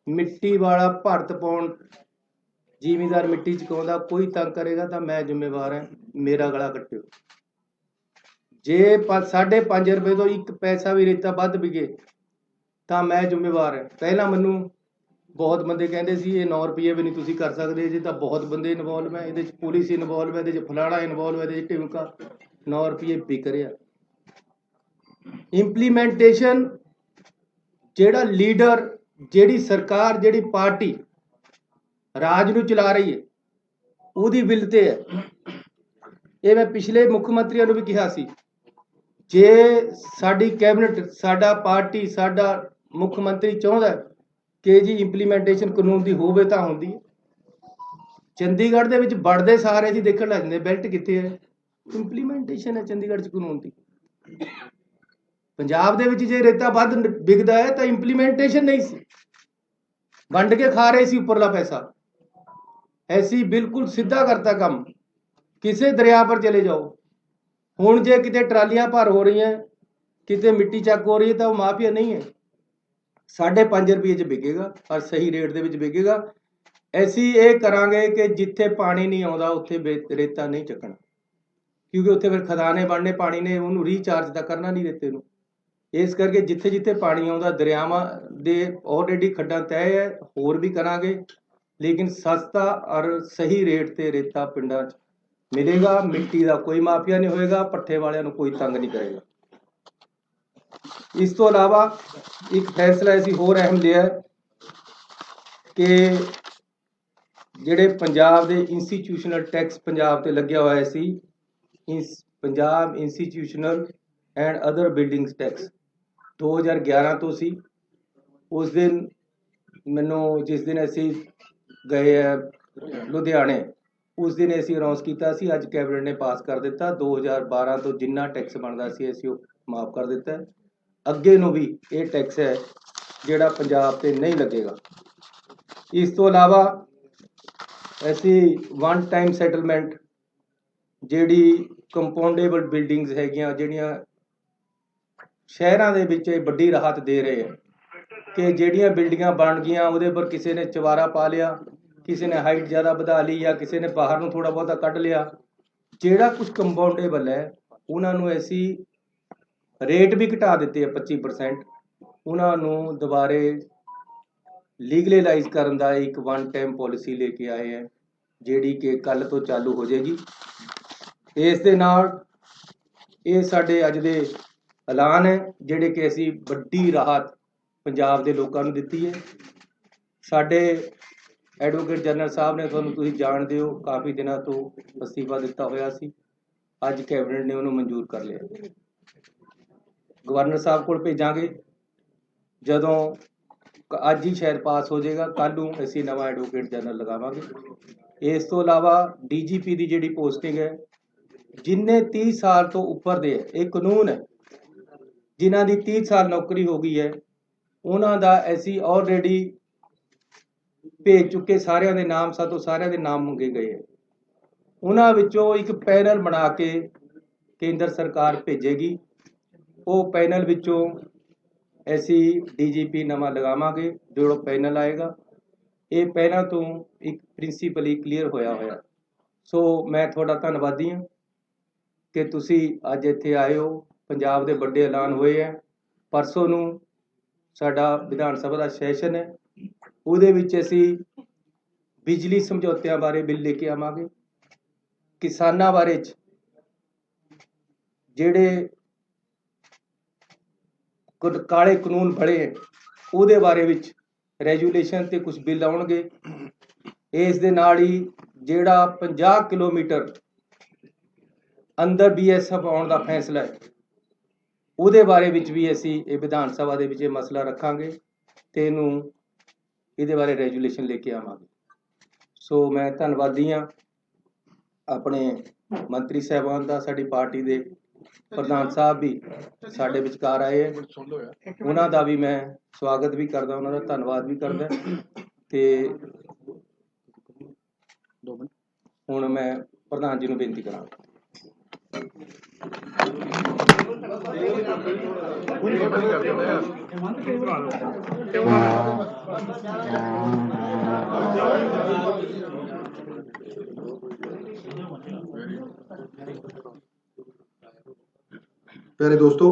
ਮਿੱਟੀ ਵਾਲਾ ਭਰਤ ਪਾਉਣ ਜ਼ਿਮੀਂਦਾਰ ਮਿੱਟੀ ਚੁਕਾਉਂਦਾ ਕੋਈ ਤੰਗ ਕਰੇਗਾ ਤਾਂ ਮੈਂ ਜ਼ਿੰਮੇਵਾਰ ਹਾਂ, ਮੇਰਾ ਗਲਾ ਕੱਟਿਓ। ਜੇ 5.5 ਰੁਪਏ ਤੋਂ 1 ਪੈਸਾ ਵੀ ਰੇਤਾ ਵੱਧ ਵਿਕੇ ਤਾਂ ਮੈਂ ਜ਼ਿੰਮੇਵਾਰ ਹਾਂ। ਪਹਿਲਾਂ ਮੈਨੂੰ ਬਹੁਤ ਬੰਦੇ ਕਹਿੰਦੇ ਸੀ ਇਹ 9 ਰੁਪਏ ਵੀ ਨਹੀਂ ਤੁਸੀਂ ਕਰ ਸਕਦੇ, ਜੇ ਤਾਂ ਬਹੁਤ ਬੰਦੇ ਇਨਵੋਲਵ ਹੈ ਇਹਦੇ 'ਚ, ਪੁਲਿਸ ਇਨਵੋਲਵ ਹੈ ਇਹਦੇ 'ਚ, ਫਲਾਣਾ ਇਨਵੋਲਵ ਹੈ ਇਹਦੇ 'ਚ, ਢਿਮਕਾ 9 ਰੁਪਏ ਵਿਕ ਰਿਹਾ। ਇੰਪਲੀਮੈਂਟੇਸ਼ਨ ਜਿਹੜਾ ਲੀਡਰ, ਜਿਹੜੀ ਸਰਕਾਰ, ਜਿਹੜੀ ਪਾਰਟੀ ਰਾਜ ਨੂੰ ਚਲਾ ਰਹੀ ਹੈ ਉਹਦੀ ਵਿਲ ਤੇ ਹੈ। ਇਹ ਮੈਂ ਪਿਛਲੇ ਮੁੱਖ ਮੰਤਰੀਆਂ ਨੂੰ ਵੀ ਕਿਹਾ ਸੀ, ਜੇ ਸਾਡੀ ਕੈਬਨਿਟ, ਸਾਡਾ ਪਾਰਟੀ, ਸਾਡਾ ਮੁੱਖ ਮੰਤਰੀ ਚਾਹੁੰਦਾ ਕਿ ਜੀ ਇੰਪਲੀਮੈਂਟੇਸ਼ਨ ਕਾਨੂੰਨ ਦੀ ਹੋਵੇ ਤਾਂ ਹੁੰਦੀ ਹੈ। ਚੰਡੀਗੜ੍ਹ ਦੇ ਵਿੱਚ ਵੜਦੇ ਸਾਰੇ ਜੀ ਦੇਖਣ ਲੱਗ ਜਾਂਦੇ ਬੈਲਟ ਕਿੱਥੇ ਹੈ, ਇੰਪਲੀਮੈਂਟੇਸ਼ਨ ਹੈ ਚੰਡੀਗੜ੍ਹ 'ਚ ਕਾਨੂੰਨ ਦੀ। ਪੰਜਾਬ ਦੇ ਵਿੱਚ ਜੇ ਰੇਤਾ ਵੱਧ ਵਿਕਦਾ ਹੈ ਤਾਂ ਇੰਪਲੀਮੈਂਟੇਸ਼ਨ ਨਹੀਂ ਸੀ, ਵੰਡ ਕੇ ਖਾ ਰਹੇ ਸੀ ਉੱਪਰਲਾ ਪੈਸਾ। ਐਸੀ ਬਿਲਕੁਲ ਸਿੱਧਾ ਕਰਤਾ ਕੰਮ। ਕਿਸੇ ਦਰਿਆ ਪਰ ਚਲੇ ਜਾਓ, ਹੁਣ ਜੇ ਕਿਤੇ ਟਰਾਲੀਆਂ ਭਰ ਹੋ ਰਹੀਆਂ, ਕਿਤੇ ਮਿੱਟੀ ਚੱਕ ਹੋ ਰਹੀ ਹੈ ਤਾਂ ਉਹ ਮਾਫੀਆ ਨਹੀਂ ਹੈ, 5.5 ਰੁਪਏ 'ਚ ਵਿਕੇਗਾ ਔਰ ਸਹੀ ਰੇਟ ਦੇ ਵਿੱਚ ਵਿਕੇਗਾ। ਅਸੀਂ ਇਹ ਕਰਾਂਗੇ ਕਿ ਜਿੱਥੇ ਪਾਣੀ ਨਹੀਂ ਆਉਂਦਾ ਉੱਥੇ ਰੇਤਾ ਨਹੀਂ ਚੱਕਣਾ, ਕਿਉਂਕਿ ਉੱਥੇ ਫਿਰ ਖਦਾਨੇ ਬਣਨੇ, ਪਾਣੀ ਨੇ ਉਹਨੂੰ ਰੀਚਾਰਜ ਤਾਂ ਕਰਨਾ ਨਹੀਂ ਰੇਤੇ ਨੂੰ। ਇਸ ਕਰਕੇ ਜਿੱਥੇ ਜਿੱਥੇ ਪਾਣੀ ਆਉਂਦਾ, ਦਰਿਆਵਾਂ ਦੇ ਆਲਰੇਡੀ ਖੱਡਾਂ ਤੈਅ ਹੈ, ਹੋਰ ਵੀ ਕਰਾਂਗੇ, ਲੇਕਿਨ ਸਸਤਾ ਔਰ ਸਹੀ ਰੇਟ ਤੇ ਰੇਤਾ ਪਿੰਡਾਂ 'ਚ ਮਿਲੇਗਾ। ਮਿੱਟੀ ਦਾ ਕੋਈ ਮਾਫੀਆ ਨਹੀਂ ਹੋਏਗਾ, ਪੱਠੇ ਵਾਲਿਆਂ ਨੂੰ ਕੋਈ ਤੰਗ ਨਹੀਂ ਕਰੇਗਾ। ਇਸ ਤੋਂ ਇਲਾਵਾ ਇੱਕ ਫੈਸਲਾ ਅਸੀਂ ਹੋਰ ਅਹਿਮ ਲਿਆ ਕਿ ਜਿਹੜੇ ਪੰਜਾਬ ਦੇ ਇੰਸਟੀਟਿਊਸ਼ਨਲ ਟੈਕਸ ਪੰਜਾਬ ਤੇ ਲੱਗਿਆ ਹੋਇਆ ਸੀ, Punjab institutional and other buildings tax 2011 ਤੋਂ ਸੀ। ਉਸ ਦਿਨ ਮੈਨੂੰ, ਜਿਸ ਦਿਨ ਅਸੀਂ ਗਏ ਲੁਧਿਆਣੇ, ਉਸ ਦਿਨ ਅਸੀਂ ਅਨਾਉਂਸ ਕੀਤਾ ਸੀ, ਅੱਜ ਕੈਬਨਿਟ ਨੇ ਪਾਸ ਕਰ ਦਿੱਤਾ। 2012 ਤੋਂ ਜਿੰਨਾ ਟੈਕਸ ਬਣਦਾ ਸੀ ਅਸੀਂ ਉਹ ਮਾਫ ਕਰ ਦਿੱਤਾ ਹੈ। ਅੱਗੇ ਨੂੰ ਵੀ ਇਹ ਟੈਕਸ ਹੈ ਜਿਹੜਾ ਪੰਜਾਬ ਤੇ ਨਹੀਂ ਲੱਗੇਗਾ। ਇਸ ਤੋਂ ਇਲਾਵਾ ਅਸੀਂ ਵਨ ਟਾਈਮ ਸੈਟਲਮੈਂਟ ਜਿਹੜੀ ਕੰਪਾਊਂਡੇਬਲ ਬਿਲਡਿੰਗਸ ਹੈਗੀਆਂ, ਜਿਹੜੀਆਂ ਸ਼ਹਿਰਾਂ ਦੇ ਵਿੱਚ ਇਹ ਵੱਡੀ ਰਾਹਤ ਦੇ ਰਹੇ ਹੈ ਕਿ ਜਿਹੜੀਆਂ ਬਿਲਡਿੰਗਾਂ ਬਣ ਗਈਆਂ ਉਹਦੇ ਪਰ ਕਿਸੇ ਨੇ ਚਵਾਰਾ ਪਾ ਲਿਆ, ਕਿਸੇ ਨੇ ਹਾਈਟ ਜ਼ਿਆਦਾ ਵਧਾ ਲਈ ਜਾਂ ਕਿਸੇ ਨੇ ਬਾਹਰ ਨੂੰ ਥੋੜਾ ਬਹੁਤਾ ਕੱਢ ਲਿਆ। ਜਿਹੜਾ ਕੁਝ ਕੰਪਾਊਂਡੇਬਲ ਹੈ ਉਹਨਾਂ ਨੂੰ ਅਸੀਂ ਰੇਟ ਵੀ ਘਟਾ ਦਿੱਤੇ ਆ 25%। ਉਹਨਾਂ ਨੂੰ ਦੁਬਾਰੇ ਲੀਗਲਾਈਜ਼ ਕਰਨ ਦਾ ਇੱਕ ਵਨ ਟਾਈਮ ਪਾਲਿਸੀ ਲੈ ਕੇ ਆਏ ਹੈ, ਜਿਹੜੀ ਕਿ ਕੱਲ ਤੋਂ ਚਾਲੂ ਹੋ ਜਾਏਗੀ। ਇਸ ਦੇ ਨਾਲ ਇਹ ਸਾਡੇ ਅੱਜ ਦੇ ਐਲਾਨ ਹੈ ਜਿਹੜੇ ਕਿ ਅਸੀਂ ਵੱਡੀ ਰਾਹਤ ਪੰਜਾਬ ਦੇ ਲੋਕਾਂ ਨੂੰ ਦਿੱਤੀ ਹੈ। ਸਾਡੇ ਐਡਵੋਕੇਟ ਜਨਰਲ ਸਾਹਿਬ ਨੇ, ਤੁਹਾਨੂੰ ਤੁਸੀਂ ਜਾਣਦੇ ਹੋ, ਕਾਫੀ ਦਿਨਾਂ ਤੋਂ ਅਸਤੀਫਾ ਦਿੱਤਾ ਹੋਇਆ ਸੀ। ਅੱਜ ਕੈਬਨਿਟ ਨੇ ਉਹਨੂੰ ਮਨਜ਼ੂਰ ਕਰ ਲਿਆ। ਗਵਰਨਰ ਸਾਹਿਬ ਕੋਲ ਭੇਜਾਂਗੇ, ਜਦੋਂ ਅੱਜ ਹੀ ਸ਼ਾਇਦ ਪਾਸ ਹੋ ਜਾਏਗਾ, ਕੱਲ੍ਹ ਨੂੰ ਅਸੀਂ ਨਵਾਂ ਐਡਵੋਕੇਟ ਜਨਰਲ ਲਗਾਵਾਂਗੇ। ਇਸ ਤੋਂ ਇਲਾਵਾ DGP ਦੀ ਜਿਹੜੀ ਪੋਸਟਿੰਗ ਹੈ, ਜਿੰਨੇ 30 ਸਾਲ ਤੋਂ ਉੱਪਰ ਦੇ, ਇਹ ਕਾਨੂੰਨ ਹੈ, ਜਿਨ੍ਹਾਂ ਦੀ 30 ਸਾਲ ਨੌਕਰੀ ਹੋ ਗਈ ਹੈ ਉਹਨਾਂ ਦਾ ਅਸੀਂ ਆਲਰੇਡੀ ਭੇਜ ਚੁੱਕੇ ਸਾਰਿਆਂ ਦੇ ਨਾਮ। ਸਾਤੋਂ ਸਾਰਿਆਂ ਦੇ ਨਾਮ ਮੰਗੇ ਗਏ ਹੈ। ਉਹਨਾਂ ਵਿੱਚੋਂ ਇੱਕ ਪੈਨਲ ਬਣਾ ਕੇ ਕੇਂਦਰ ਸਰਕਾਰ ਭੇਜੇਗੀ। ਉਹ ਪੈਨਲ ਵਿੱਚੋਂ ਅਸੀਂ DGP ਨਵਾਂ ਲਗਾਵਾਂਗੇ। ਜਿਹੜਾ ਪੈਨਲ ਆਏਗਾ ਇਹ ਪਹਿਲਾਂ ਤੋਂ ਇੱਕ ਪ੍ਰਿੰਸੀਪਲੀ ਕਲੀਅਰ ਹੋਇਆ। ਸੋ ਮੈਂ ਤੁਹਾਡਾ ਧੰਨਵਾਦੀ ਹਾਂ ਕਿ ਤੁਸੀਂ ਅੱਜ ਇੱਥੇ ਆਏ ਹੋ। ਪੰਜਾਬ ਦੇ ਵੱਡੇ ਐਲਾਨ ਹੋਏ ਹੈ। ਪਰਸੋਂ ਨੂੰ ਸਾਡਾ ਵਿਧਾਨ ਸਭਾ ਦਾ ਸੈਸ਼ਨ ਹੈ, ਉਹਦੇ ਵਿੱਚ ਅਸੀਂ ਬਿਜਲੀ ਸਮਝੌਤਿਆਂ ਬਾਰੇ ਬਿੱਲ ਲੈ ਕੇ ਆਵਾਂਗੇ। ਕਿਸਾਨਾਂ ਬਾਰੇ ਜਿਹੜੇ ਕਾਲੇ ਕਾਨੂੰਨ ਬਣੇ ਹੈ ਉਹਦੇ ਬਾਰੇ ਵਿੱਚ ਰੈਜੂਲੇਸ਼ਨ ਤੇ ਕੁਝ ਬਿੱਲ ਆਉਣਗੇ। ਇਸ ਦੇ ਨਾਲ ਹੀ ਜਿਹੜਾ 50 ਕਿਲੋਮੀਟਰ ਅੰਦਰ BSF ਆਉਣ ਦਾ ਫੈਸਲਾ ਹੈ ਉਹਦੇ ਬਾਰੇ ਵਿੱਚ ਵੀ ਅਸੀਂ ਇਹ ਵਿਧਾਨ ਸਭਾ ਦੇ ਵਿੱਚ ਇਹ ਮਸਲਾ ਰੱਖਾਂਗੇ ਤੇ ਇਹਦੇ ਬਾਰੇ ਰੈਜੂਲੇਸ਼ਨ ਲੈ ਕੇ ਆਵਾਂਗੇ। ਸੋ ਮੈਂ ਧੰਨਵਾਦੀ ਹਾਂ ਆਪਣੇ ਮੰਤਰੀ ਸਾਹਿਬਾਨ ਦਾ। ਸਾਡੀ ਪਾਰਟੀ ਦੇ ਪ੍ਰਧਾਨ ਸਾਹਿਬ ਵੀ ਸਾਡੇ ਵਿਚਕਾਰ ਆਏ ਹੈ, ਉਹਨਾਂ ਦਾ ਵੀ ਮੈਂ ਸਵਾਗਤ ਵੀ ਕਰਦਾ, ਉਹਨਾਂ ਦਾ ਧੰਨਵਾਦ ਵੀ ਕਰਦਾ। ਤੇ ਹੁਣ ਮੈਂ ਪ੍ਰਧਾਨ ਜੀ ਨੂੰ ਬੇਨਤੀ ਕਰਾਂਗਾ। प्यारे दोस्तों,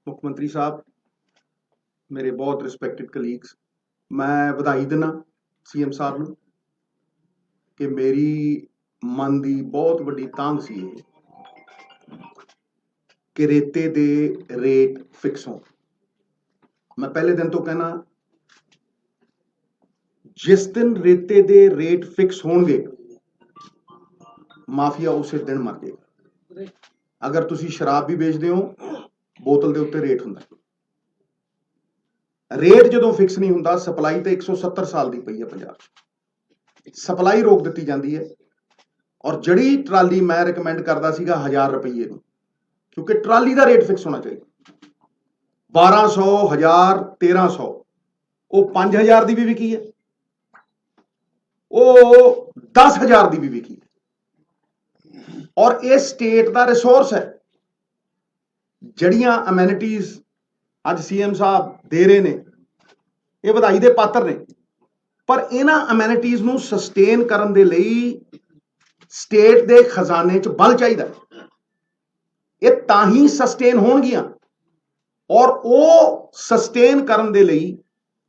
मुख्यमंत्री साहब, मेरे बहुत रिस्पैक्टेड कलीग्स, मैं बधाई दिना CM साहब ਨੂੰ कि मेरी मन की बहुत वड्डी तांग सी कि रेते दे रेट फिक्स हो। मैं पहले दिन तो कहना, जिस दिन रेते दे रेट फिक्स होणगे माफिया उस दिन मर जाएगा। अगर तुसी शराब भी बेचते हो बोतल के उत्ते रेट हुंदा। रेट जदों फिक्स नहीं हुंदा, सप्लाई तो 170 साल की पई है पंजाब, सप्लाई रोक दी जाती है। और जड़ी ट्राली मैं रिकमेंड करता सीगा 1000 रुपये नूं, क्योंकि ट्राली का रेट फिक्स होना चाहिए। 1200, 1000, 1300, वो 5000 की भी विकी है, वो 10,000 की भी विकी है। और ये स्टेट का रिसोर्स है। जड़ियां अमैनिटीज अज CM साहब दे रहे ने, ये बधाई दे पात्र ने, पर इन्हां अमैनिटीज नूं सस्टेन करन दे लई स्टेट दे खजाने च बल चाहिदा। ये तां ही सस्टेन होणगियां, और वो सस्टेन करन दे लई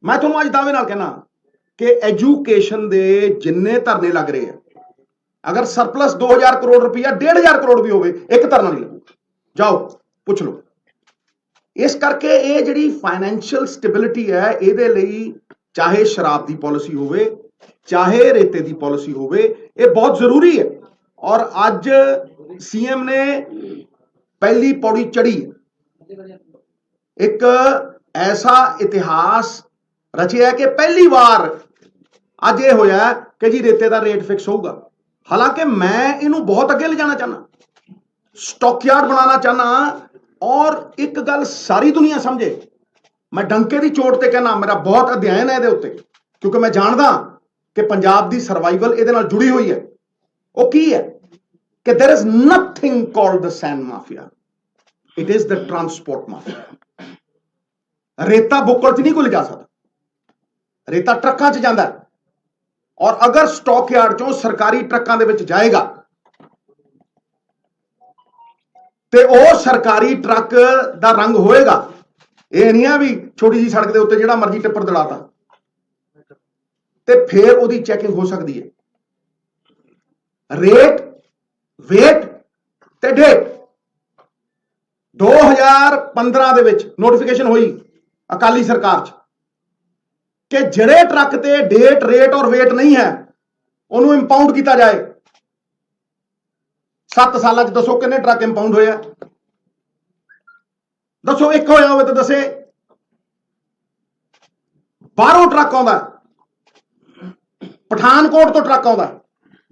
मैं तुहानूं अज दावे नाल कहना कि एजुकेशन दे जिन्ने धरने लग रहे हैं, अगर सरप्लस 2000 करोड़ रुपया 1500 करोड़ भी होवे, एक धरना नहीं लगूगा। जाओ पुछ लो। इस करके ये जिहड़ी फाइनैंशियल स्टेबिलिटी है, इहदे लई चाहे शराब की पॉलिसी होवे, चाहे रेते की पॉलिसी होवे, ये बहुत जरूरी है। और अज CM ने पहली पौड़ी चढ़ी, एक ऐसा इतिहास रचिया कि पहली बार अज ये होया ਕਿ ਜੀ ਰੇਤੇ ਦਾ ਰੇਟ ਫਿਕਸ ਹੋਊਗਾ। ਹਾਲਾਂਕਿ ਮੈਂ ਇਹਨੂੰ ਬਹੁਤ ਅੱਗੇ ਲਿਜਾਣਾ ਚਾਹੁੰਦਾ, ਸਟਾਕਯਾਰਡ ਬਣਾਉਣਾ ਚਾਹੁੰਦਾ। ਔਰ ਇੱਕ ਗੱਲ ਸਾਰੀ ਦੁਨੀਆ ਸਮਝੇ, ਮੈਂ ਡੰਕੇ ਦੀ ਚੋਟ ਤੇ ਕਹਿਣਾ, ਮੇਰਾ ਬਹੁਤ ਅਧਿਐਨ ਹੈ ਇਹਦੇ ਉੱਤੇ, ਕਿਉਂਕਿ ਮੈਂ ਜਾਣਦਾ ਕਿ ਪੰਜਾਬ ਦੀ ਸਰਵਾਈਵਲ ਇਹਦੇ ਨਾਲ ਜੁੜੀ ਹੋਈ ਹੈ। ਉਹ ਕੀ ਹੈ ਕਿ there is nothing called the sand mafia, it is the transport mafia। ਰੇਤਾ ਬੁੱਕਲ 'ਚ ਨਹੀਂ ਕੋਈ ਲਿਜਾ ਸਕਦਾ, ਰੇਤਾ ਟਰੱਕਾਂ 'ਚ ਜਾਂਦਾ, ਔਰ ਅਗਰ ਸਟਾਕ ਯਾਰਡ 'ਚੋਂ ਸਰਕਾਰੀ ਟਰੱਕਾਂ ਦੇ ਵਿੱਚ ਜਾਏਗਾ ਤੇ ਉਹ ਸਰਕਾਰੀ ਟਰੱਕ ਦਾ ਰੰਗ ਹੋਏਗਾ। ਇਹ ਨਹੀਂ ਆ ਵੀ ਛੋਟੀ ਜੀ ਸੜਕ ਦੇ ਉੱਤੇ ਜਿਹੜਾ ਮਰਜ਼ੀ ਟਿੱਪਰ ਦੜਾਤਾ, ਤੇ ਫਿਰ ਉਹਦੀ ਚੈਕਿੰਗ ਹੋ ਸਕਦੀ ਹੈ। ਰੇਟ, ਵੇਟ ਤੇ ਡੇਟ 2015 ਦੇ ਵਿੱਚ ਨੋਟੀਫਿਕੇਸ਼ਨ ਹੋਈ ਅਕਾਲੀ ਸਰਕਾਰ 'ਚ ਕਿ ਜਿਹੜੇ ਟਰੱਕ ਤੇ ਡੇਟ, ਰੇਟ ਔਰ ਵੇਟ ਨਹੀਂ ਹੈ ਉਹਨੂੰ ਇੰਪਾਊਂਡ ਕੀਤਾ ਜਾਏ। 7 ਸਾਲਾਂ 'ਚ ਦੱਸੋ ਕਿੰਨੇ ਟਰੱਕ ਇੰਪਾਊਂਡ ਹੋਇਆ? ਦੱਸੋ, ਇੱਕ ਹੋਇਆ ਹੋਵੇ ਤਾਂ ਦੱਸੇ। ਬਾਹਰੋਂ ਟਰੱਕ ਆਉਂਦਾ, ਪਠਾਨਕੋਟ ਤੋਂ ਟਰੱਕ ਆਉਂਦਾ,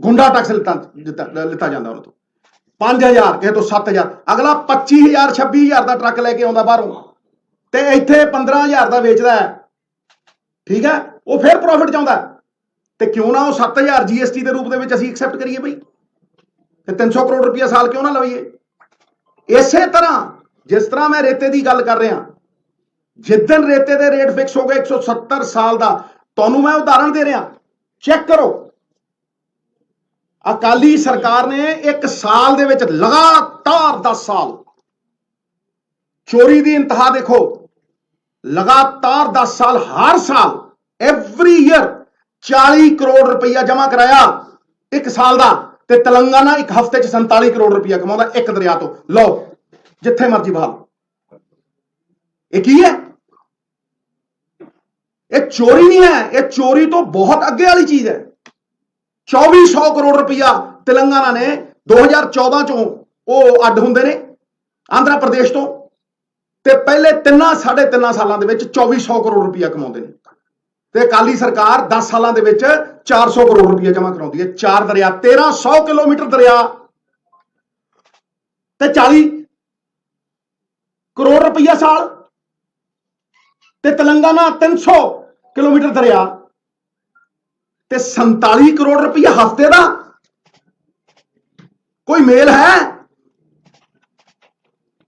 ਗੁੰਡਾ ਟੈਕਸ ਲਿੱਤਾ ਜਾਂਦਾ ਉਹਨਾਂ ਤੋਂ 5000, ਕਿਸੇ ਤੋਂ 7000, ਅਗਲਾ 25000 26000 ਦਾ ਟਰੱਕ ਲੈ ਕੇ ਆਉਂਦਾ ਬਾਹਰੋਂ, ਤੇ ਇੱਥੇ 15000 ਦਾ ਵੇਚਦਾ ਹੈ। ਠੀਕ ਹੈ, ਉਹ ਫਿਰ ਪ੍ਰੋਫਿਟ ਚਾਹੁੰਦਾ, ਤੇ ਕਿਉਂ ਨਾ ਉਹ 7000 GST ਦੇ ਰੂਪ ਦੇ ਵਿੱਚ ਅਸੀਂ ਐਕਸੈਪਟ ਕਰੀਏ ਬਈ, ਤੇ 300 ਕਰੋੜ ਰੁਪਇਆ ਸਾਲ ਕਿਉਂ ਨਾ ਲਈਏ। ਇਸੇ ਤਰ੍ਹਾਂ ਜਿਸ ਤਰ੍ਹਾਂ ਮੈਂ ਰੇਤੇ ਦੀ ਗੱਲ ਕਰ ਰਿਹਾ, ਜਿੱਦਣ ਰੇਤੇ ਦੇ ਰੇਟ ਫਿਕਸ ਹੋ ਗਏ 170 ਸਾਲ ਦਾ, ਤੁਹਾਨੂੰ ਮੈਂ ਉਦਾਹਰਣ ਦੇ ਰਿਹਾ, ਚੈੱਕ ਕਰੋ। ਅਕਾਲੀ ਸਰਕਾਰ ਨੇ ਇੱਕ ਸਾਲ ਦੇ ਵਿੱਚ ਲਗਾਤਾਰ 10 ਸਾਲ ਚੋਰੀ ਦੀ ਇੰਤਹਾ ਦੇਖੋ, ਲਗਾਤਾਰ 10 ਸਾਲ, ਹਰ ਸਾਲ ਐਵਰੀ ਈਅਰ 40 ਕਰੋੜ ਰੁਪਈਆ ਜਮ੍ਹਾਂ ਕਰਾਇਆ ਇੱਕ ਸਾਲ ਦਾ, ਤੇ ਤੇਲੰਗਾਨਾ ਇੱਕ ਹਫ਼ਤੇ 'ਚ 47 ਕਰੋੜ ਰੁਪਈਆ ਕਮਾਉਂਦਾ ਇੱਕ ਦਰਿਆ ਤੋਂ। ਲਓ, ਜਿੱਥੇ ਮਰਜ਼ੀ ਬਹਾਲ। ਇਹ ਕੀ ਹੈ? ਇਹ ਚੋਰੀ ਨਹੀਂ ਹੈ, ਇਹ ਚੋਰੀ ਤੋਂ ਬਹੁਤ ਅੱਗੇ ਵਾਲੀ ਚੀਜ਼ ਹੈ। 2400 ਕਰੋੜ ਰੁਪਈਆ ਤੇਲੰਗਾਨਾ ਨੇ 2014 ਚੋਂ ਉਹ ਅੱਡ ਹੁੰਦੇ ਨੇ ਆਂਧਰਾ ਪ੍ਰਦੇਸ਼ ਤੋਂ, ਤੇ ਪਹਿਲੇ 3.5 ਸਾਲਾਂ ਦੇ ਵਿੱਚ 2400 ਕਰੋੜ ਰੁਪਈਆ ਕਮਾਉਂਦੇ ਨੇ, ਤੇ ਅਕਾਲੀ ਸਰਕਾਰ 10 ਸਾਲਾਂ ਦੇ ਵਿੱਚ 400 ਕਰੋੜ ਰੁਪਈਆ ਜਮ੍ਹਾਂ ਕਰਾਉਂਦੀ ਹੈ। 4 ਦਰਿਆ, 1300 ਕਿਲੋਮੀਟਰ ਦਰਿਆ ਤੇ 40 ਕਰੋੜ ਰੁਪਈਆ ਸਾਲ, ਤੇ ਤੇਲੰਗਾਨਾ 300 ਕਿਲੋਮੀਟਰ ਦਰਿਆ ਤੇ 47 ਕਰੋੜ ਰੁਪਈਆ ਹਫ਼ਤੇ ਦਾ। ਕੋਈ ਮੇਲ ਹੈ?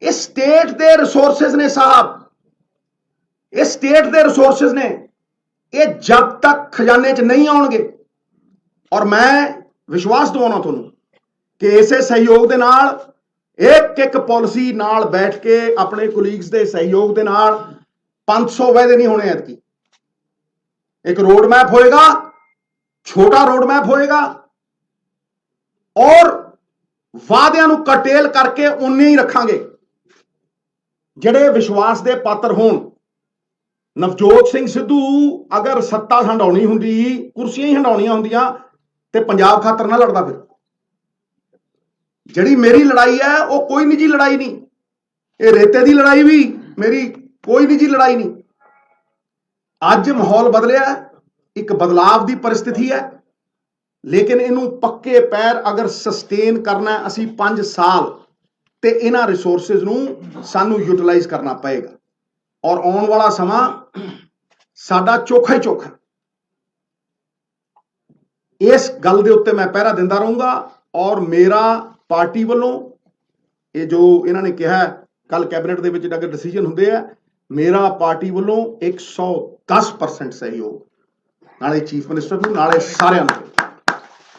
ਇਹ ਸਟੇਟ ਦੇ ਰਿਸੋਰਸਿਸ ਨੇ ਸਾਹਿਬ, ਇਹ ਸਟੇਟ ਦੇ ਰਿਸੋਰਸਿਸ ਨੇ। ਇਹ ਜਦ ਤੱਕ ਖਜ਼ਾਨੇ 'ਚ ਨਹੀਂ ਆਉਣਗੇ, ਔਰ ਮੈਂ ਵਿਸ਼ਵਾਸ ਦਿਵਾਉਣਾ ਤੁਹਾਨੂੰ ਕਿ ਇਸੇ ਸਹਿਯੋਗ ਦੇ ਨਾਲ, ਇੱਕ ਪਾਲਿਸੀ ਨਾਲ ਬੈਠ ਕੇ ਆਪਣੇ ਕੋਲੀਗਸ ਦੇ ਸਹਿਯੋਗ ਦੇ ਨਾਲ 500 ਵਾਅਦੇ ਨਹੀਂ ਹੋਣੇ ਐਤਕੀ। ਇੱਕ ਰੋਡ ਮੈਪ ਹੋਏਗਾ, ਛੋਟਾ ਰੋਡ ਮੈਪ ਹੋਏਗਾ, ਔਰ ਵਾਅਦਿਆਂ ਨੂੰ ਕਰਟੇਲ ਕਰਕੇ ਉਨੇ ਹੀ ਰੱਖਾਂਗੇ ਜਿਹੜੇ ਵਿਸ਼ਵਾਸ ਦੇ ਪਾਤਰ ਹੋਣ। ਨਵਜੋਤ ਸਿੰਘ ਸਿੱਧੂ ਅਗਰ ਸੱਤਾ ਹੰਡਾਉਣੀ ਹੁੰਦੀ, ਕੁਰਸੀਆਂ ਹੀ ਹੰਡਾਉਣੀਆਂ ਹੁੰਦੀਆਂ, ਤੇ ਪੰਜਾਬ ਖਾਤਰ ਨਾ ਲੜਦਾ। ਫਿਰ ਜਿਹੜੀ ਮੇਰੀ ਲੜਾਈ ਹੈ ਉਹ ਕੋਈ ਨਿੱਜੀ ਲੜਾਈ ਨਹੀਂ, ਇਹ ਰੇਤੇ ਦੀ ਲੜਾਈ ਵੀ ਮੇਰੀ ਕੋਈ ਨਿੱਜੀ ਲੜਾਈ ਨਹੀਂ। ਅੱਜ ਮਾਹੌਲ ਬਦਲਿਆ, ਇੱਕ ਬਦਲਾਵ ਦੀ ਪਰਿਸਥਿਤੀ ਹੈ, ਲੇਕਿਨ ਇਹਨੂੰ ਪੱਕੇ ਪੈਰ ਅਗਰ ਸਸਟੇਨ ਕਰਨਾ ਅਸੀਂ 5 ਸਾਲ, ਤੇ ਇਹਨਾਂ ਰਿਸੋਰਸਿਸ ਨੂੰ ਸਾਨੂੰ ਯੂਟਿਲਾਈਜ਼ ਕਰਨਾ ਪਏਗਾ। ਔਰ ਆਉਣ ਵਾਲਾ ਸਮਾਂ ਸਾਡਾ ਚੋਖਾ ਹੀ ਚੋਖਾ। ਇਸ ਗੱਲ ਦੇ ਉੱਤੇ ਮੈਂ ਪਹਿਰਾ ਦਿੰਦਾ ਰਹੂੰਗਾ, ਔਰ ਮੇਰਾ ਪਾਰਟੀ ਵੱਲੋਂ ਇਹ ਜੋ ਇਹਨਾਂ ਨੇ ਕਿਹਾ ਕੱਲ ਕੈਬਨਿਟ ਦੇ ਵਿੱਚ ਅਗਰ ਡਿਸੀਜਨ ਹੁੰਦੇ ਆ, ਮੇਰਾ ਪਾਰਟੀ ਵੱਲੋਂ 110% ਸਹਿਯੋਗ, ਨਾਲੇ ਚੀਫ ਮਿਨਿਸਟਰ ਨੂੰ, ਨਾਲੇ ਸਾਰਿਆਂ ਨੂੰ,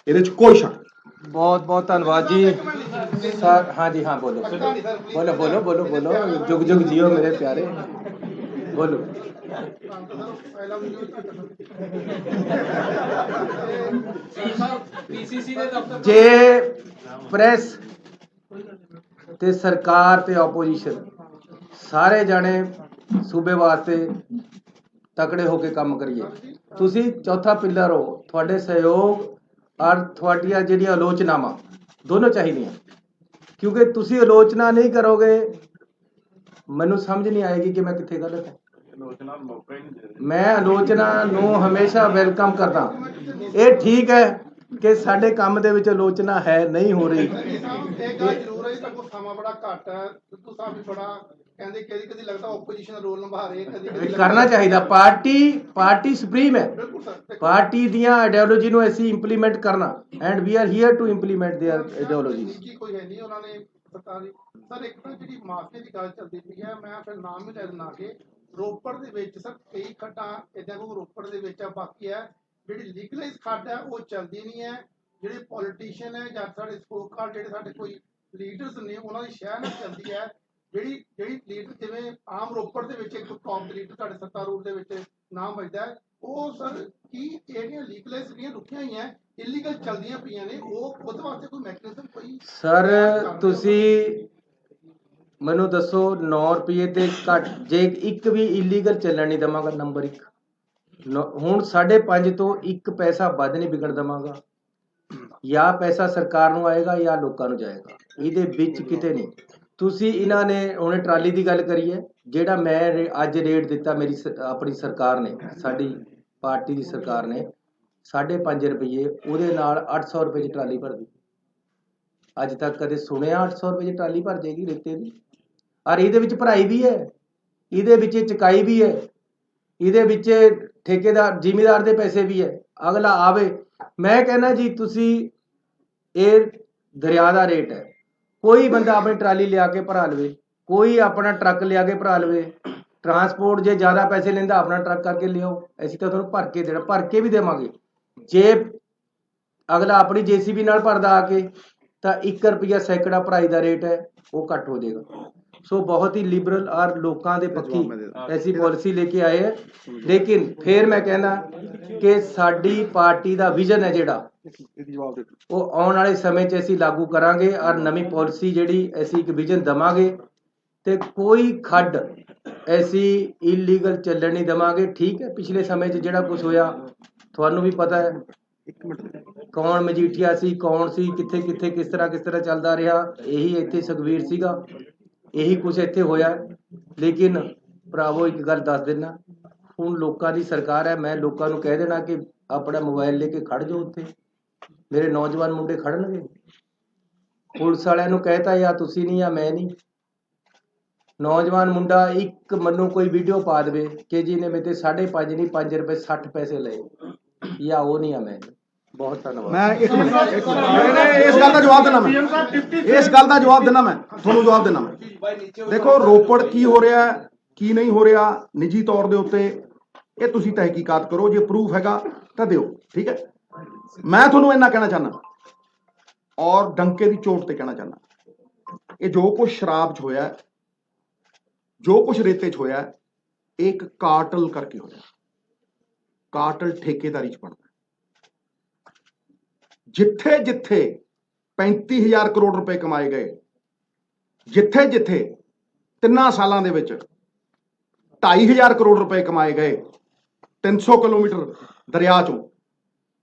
ਇਹਦੇ 'ਚ ਕੋਈ ਸ਼ੱਕ। बहुत बहुत धन्यवाद जी सर। हाँ जी, हाँ, बोलो बोलो बोलो बोलो बोलो, जुग जुग जियो मेरे प्यारे, बोलो। जे प्रेस ते सरकार ते ओपोजिशन सारे जाने सूबे वास्ते तकड़े होके काम करिए। तुसी चौथा पिलर हो, थोड़े सहयोग और थोड़िया ਜਿਹੜੀਆਂ ਆਲੋਚਨਾਵਾਂ ਦੋਨੋਂ ਚਾਹੀਦੀਆਂ, ਕਿਉਂਕਿ ਤੁਸੀਂ ਆਲੋਚਨਾ ਨਹੀਂ ਕਰੋਗੇ ਮੈਨੂੰ ਸਮਝ ਨਹੀਂ ਆਏਗੀ ਕਿ ਮੈਂ ਕਿੱਥੇ ਗਲਤ ਹਾਂ। ਮੈਂ ਆਲੋਚਨਾ ਨੂੰ ਹਮੇਸ਼ਾ ਵੈਲਕਮ ਕਰਦਾ। ਇਹ ਠੀਕ ਹੈ ਕਿ ਸਾਡੇ ਕੰਮ ਦੇ ਵਿੱਚ ਆਲੋਚਨਾ ਹੈ ਨਹੀਂ ਹੋ ਰਹੀ। ਇਹ ਗੱਲ ਜ਼ਰੂਰ ਹੈ ਜੀ, ਤੁਹਾਡੇ ਕੋਲ ਸਮਾਂ ਬੜਾ ਘੱਟ ਹੈ। ਸਿੱਧੂ ਸਾਹਿਬ ਵੀ ਬੜਾ ਕਹਿੰਦੇ ਕਦੀ ਕਦੀ ਲੱਗਦਾ ਆਪੋਜੀਸ਼ਨ ਦਾ ਰੋਲ ਨਿਭਾ ਰਹੇ, ਕਦੀ ਕਦੀ ਕਰਨਾ ਚਾਹੀਦਾ। ਪਾਰਟੀ ਸੁਪਰੀਮ ਹੈ, ਬਿਲਕੁਲ ਸਰ। ਪਾਰਟੀ ਦੀਆਂ ਆਈਡੀਓਲੋਜੀ ਨੂੰ ਅਸੀਂ ਇੰਪਲੀਮੈਂਟ ਕਰਨਾ and we are here to implement their ideologies. ਨਿੱਜੀ ਕੋਈ ਹੈ ਨਹੀਂ ਉਹਨਾਂ ਨੇ ਸਰਕਾਰੀ। ਸਰ ਇੱਕ ਤਾਂ ਜਿਹੜੀ ਮਾਫੀਆ ਦੀ ਗੱਲ ਚੱਲਦੀ ਪਈ ਹੈ, ਮੈਂ ਫਿਰ ਨਾਮ ਵੀ ਲੈ ਦਿੰਦਾ ਕਿ ਰੋਪੜ ਦੇ ਵਿੱਚ ਸਰ ਕਈ ਖੱਡਾਂ ਇਦਾਂ ਕੋਈ ਰੋਪੜ ਦੇ ਵਿੱਚ ਆ, ਬਾਕੀ ਹੈ ਜਿਹੜੀ ਲੀਗਲਾਈਜ਼ ਖੱਡ ਹੈ ਉਹ ਚੱਲਦੀ ਨਹੀਂ ਹੈ। ਜਿਹੜੇ ਪੋਲੀਟੀਸ਼ੀਅਨ ਹੈ ਜਾਂ ਸਾਡੇ ਸਪੋਕਰ ਜਿਹੜੇ ਸਾਡੇ ਕੋਈ ਲੀਡਰਸ ਨੇ ਉਹਨਾਂ ਦੀ ਸ਼ਹਿਰ ਨਾਲ ਚੱਲਦੀ ਹੈ। ਜਿਹੜੀ ਲੀਡਰ ਜਿਵੇਂ ਆਮ ਰੋਪੜ ਦੇ ਵਿੱਚ ਇੱਕ ਟੌਪ ਲੀਡਰ ਤੁਹਾਡੇ ਸੱਤਾਰੂਰ ਦੇ ਵਿੱਚ ਨਾਮ ਵੱਜਦਾ ਹੈ, ਉਹ ਸਰ ਕੀ ਜਿਹੜੀਆਂ ਲੀਗਲਾਈਜ਼ ਜਿਹੜੀਆਂ ਰੁਕੀਆਂ ਹੋਈਆਂ ਇਲੀਗਲ ਚੱਲਦੀਆਂ ਪਈਆਂ ਨੇ, ਉਹ ਉਹਦੇ ਵਾਸਤੇ ਕੋਈ ਮੈਕੈਨਿਜ਼ਮ ਕੋਈ ਸਰ ਤੁਸੀਂ ਮੈਨੂੰ ਦੱਸੋ 9 ਰੁਪਏ ਤੇ ਘੱਟ ਜੇ ਇੱਕ ਵੀ ਇਲੀਗਲ ਚੱਲਣ ਨਹੀਂ ਦਵਾਂਗਾ। ਨੰਬਰ 1 ਹੁਣ 5.5 ਤੋਂ 1 ਪੈਸਾ ਵੱਧ ਨਹੀਂ ਵਿਗੜ ਦਵਾਂਗਾ। ਜਾਂ ਪੈਸਾ ਸਰਕਾਰ ਨੂੰ ਆਏਗਾ ਜਾਂ ਲੋਕਾਂ ਨੂੰ ਜਾਏਗਾ, ਇਹਦੇ ਵਿੱਚ ਕਿਤੇ ਨਹੀਂ। ਤੁਸੀਂ ਇਹਨਾਂ ਨੇ ਹੁਣੇ ਟਰਾਲੀ ਦੀ ਗੱਲ ਕਰੀ ਹੈ, ਜਿਹੜਾ ਮੈਂ ਅੱਜ ਰੇਟ ਦਿੱਤਾ ਮੇਰੀ ਆਪਣੀ ਸਰਕਾਰ ਨੇ, ਸਾਡੀ ਪਾਰਟੀ ਦੀ ਸਰਕਾਰ ਨੇ 5.5 ਰੁਪਏ, ਉਹਦੇ ਨਾਲ 800 ਰੁਪਏ ਦੀ ਟਰਾਲੀ ਭਰਦੀ। ਅੱਜ ਤੱਕ ਕਦੇ ਸੁਣਿਆ 800 ਰੁਪਏ ਦੀ ਟਰਾਲੀ ਭਰ ਜਾਏਗੀ ਰੇਤੇ ਦੀ? ਔਰ ਇਹਦੇ ਵਿੱਚ ਭਰਾਈ ਵੀ ਹੈ, ਇਹਦੇ ਵਿੱਚ ਚੁਕਾਈ ਵੀ ਹੈ, ਇਹਦੇ ਵਿੱਚ ਠੇਕੇਦਾਰ ਜ਼ਿਮੀਦਾਰ ਦੇ ਪੈਸੇ ਵੀ ਹੈ। ਅਗਲਾ ਆਵੇ, ਮੈਂ ਕਹਿੰਦਾ ਜੀ ਤੁਸੀਂ ਇਹ ਦਰਿਆ ਦਾ ਰੇਟ ਹੈ, ਕੋਈ ਬੰਦਾ ਆਪਣੀ ਟਰਾਲੀ ਲਿਆ ਕੇ ਭਰਾ ਲਵੇ, ਕੋਈ ਆਪਣਾ ਟਰੱਕ ਲਿਆ ਕੇ ਭਰਾ ਲਵੇ। ਟਰਾਂਸਪੋਰਟ ਜੇ ਜ਼ਿਆਦਾ ਪੈਸੇ ਲੈਂਦਾ ਆਪਣਾ ਟਰੱਕ ਕਰਕੇ ਲਿਆਓ, ਅਸੀਂ ਤਾਂ ਤੁਹਾਨੂੰ ਭਰ ਕੇ ਦੇਣਾ, ਭਰ ਕੇ ਵੀ ਦੇਵਾਂਗੇ। ਜੇ ਅਗਲਾ ਆਪਣੀ ਜੇਸੀਬੀ ਨਾਲ ਭਰਦਾ ਆ ਕੇ ਤਾਂ 1 ਰੁਪਿਆ ਸੈਂਕੜਾ ਭਰਾਈ ਦਾ ਰੇਟ ਹੈ ਉਹ ਘੱਟ ਹੋ ਜਾਏਗਾ। ਸੋ ਬਹੁਤ ਹੀ ਲਿਬਰਲ ਔਰ ਲੋਕਾਂ ਦੇ ਪੱਖੀ ਐਸੀ ਪਾਲਿਸੀ ਲੈ ਕੇ ਆਏ ਹੈ। ਲੇਕਿਨ ਫਿਰ ਮੈਂ ਕਹਿੰਦਾ ਕਿ ਸਾਡੀ ਪਾਰਟੀ ਦਾ ਵਿਜ਼ਨ ਹੈ ਜਿਹੜਾ ਉਹ ਆਉਣ ਵਾਲੇ ਸਮੇਂ 'ਚ ਅਸੀਂ ਲਾਗੂ ਕਰਾਂਗੇ ਔਰ ਨਵੀਂ ਪਾਲਿਸੀ ਜਿਹੜੀ ਅਸੀਂ ਇੱਕ ਵਿਜ਼ਨ ਦੇਵਾਂਗੇ ਤੇ ਕੋਈ ਖੱਡ ਐਸੀ ਇਲੀਗਲ ਚੱਲਣ ਨਹੀਂ ਦੇਵਾਂਗੇ। ਠੀਕ ਹੈ, ਪਿਛਲੇ ਸਮੇਂ 'ਚ ਜਿਹੜਾ ਕੁਝ ਹੋਇਆ ਤੁਹਾਨੂੰ ਵੀ ਪਤਾ ਹੈ, ਕੌਣ ਮਜੀਠੀਆ ਸੀ, ਕੌਣ ਸੀ, ਕਿੱਥੇ ਕਿੱਥੇ ਕਿਸ ਤਰ੍ਹਾਂ ਚੱਲਦਾ ਰਿਹਾ। ਇਹੀ ਇੱਥੇ ਸੁਖਬੀਰ ਸੀਗਾ, ਇਹੀ ਕੁਝ ਇੱਥੇ ਹੋਇਆ। ਲੇਕਿਨ ਭਰਾਵੋ ਇੱਕ ਗੱਲ ਦੱਸ ਦੇਣਾ, ਹੁਣ ਲੋਕਾਂ ਦੀ ਸਰਕਾਰ ਹੈ। ਮੈਂ ਲੋਕਾਂ ਨੂੰ ਕਹਿ ਦੇਣਾ ਕਿ ਆਪਣਾ ਮੋਬਾਈਲ ਲੈ ਕੇ ਖੜ ਜਾਓ, ਉੱਥੇ ਮੇਰੇ ਨੌਜਵਾਨ ਮੁੰਡੇ ਖੜਨਗੇ। ਪੁਲਿਸ ਵਾਲਿਆਂ ਨੂੰ ਕਹਿਤਾ ਜਾਂ ਤੁਸੀਂ ਨਹੀਂ ਜਾਂ ਮੈਂ ਨਹੀਂ। ਨੌਜਵਾਨ ਮੁੰਡਾ ਇੱਕ ਮੈਨੂੰ ਕੋਈ ਵੀਡੀਓ ਪਾ ਦੇਵੇ ਕਿ ਜੀ ਨੇ ਮੇਰੇ ਤੇ 5.5 ਨਹੀਂ 5 ਰੁਪਏ 60 ਪੈਸੇ ਲਏ, ਜਾਂ ਉਹ ਨਹੀਂ ਆ ਮੈਂ ਨਹੀਂ। ਬਹੁਤ ਧੰਨਵਾਦ। ਮੈਂ ਇੱਕ ਮਿੰਟ ਇਸ ਗੱਲ ਦਾ ਜਵਾਬ ਦੇਣਾ, ਮੈਂ ਤੁਹਾਨੂੰ ਜਵਾਬ ਦੇਣਾ। ਮੈਂ ਦੇਖੋ ਰੋਪੜ ਕੀ ਹੋ ਰਿਹਾ ਕੀ ਨਹੀਂ ਹੋ ਰਿਹਾ ਨਿੱਜੀ ਤੌਰ ਦੇ ਉੱਤੇ ਇਹ ਤੁਸੀਂ ਤਹਿਕੀਕਾਤ ਕਰੋ, ਜੇ ਪ੍ਰੂਫ ਹੈਗਾ ਤਾਂ ਦਿਓ, ਠੀਕ ਹੈ। ਮੈਂ ਤੁਹਾਨੂੰ ਇੰਨਾ ਕਹਿਣਾ ਚਾਹੁੰਦਾ ਔਰ ਡੰਕੇ ਦੀ ਚੋਟ ਤੇ ਕਹਿਣਾ ਚਾਹੁੰਦਾ, ਇਹ ਜੋ ਕੁਝ ਸ਼ਰਾਬ 'ਚ ਹੋਇਆ, ਜੋ ਕੁਝ ਰੇਤੇ 'ਚ ਹੋਇਆ, ਇਹ ਇੱਕ ਕਾਰਟਲ ਕਰਕੇ ਹੋਇਆ। ਕਾਰਟਲ ਠੇਕੇਦਾਰੀ 'ਚ ਬਣਦਾ। ਜਿੱਥੇ ਜਿੱਥੇ 35,000 ਕਰੋੜ ਰੁਪਏ ਕਮਾਏ ਗਏ, ਜਿੱਥੇ ਜਿੱਥੇ 3 ਸਾਲਾਂ ਦੇ ਵਿੱਚ 2,500 ਕਰੋੜ ਰੁਪਏ ਕਮਾਏ ਗਏ 300 ਕਿਲੋਮੀਟਰ ਦਰਿਆ ਚੋਂ,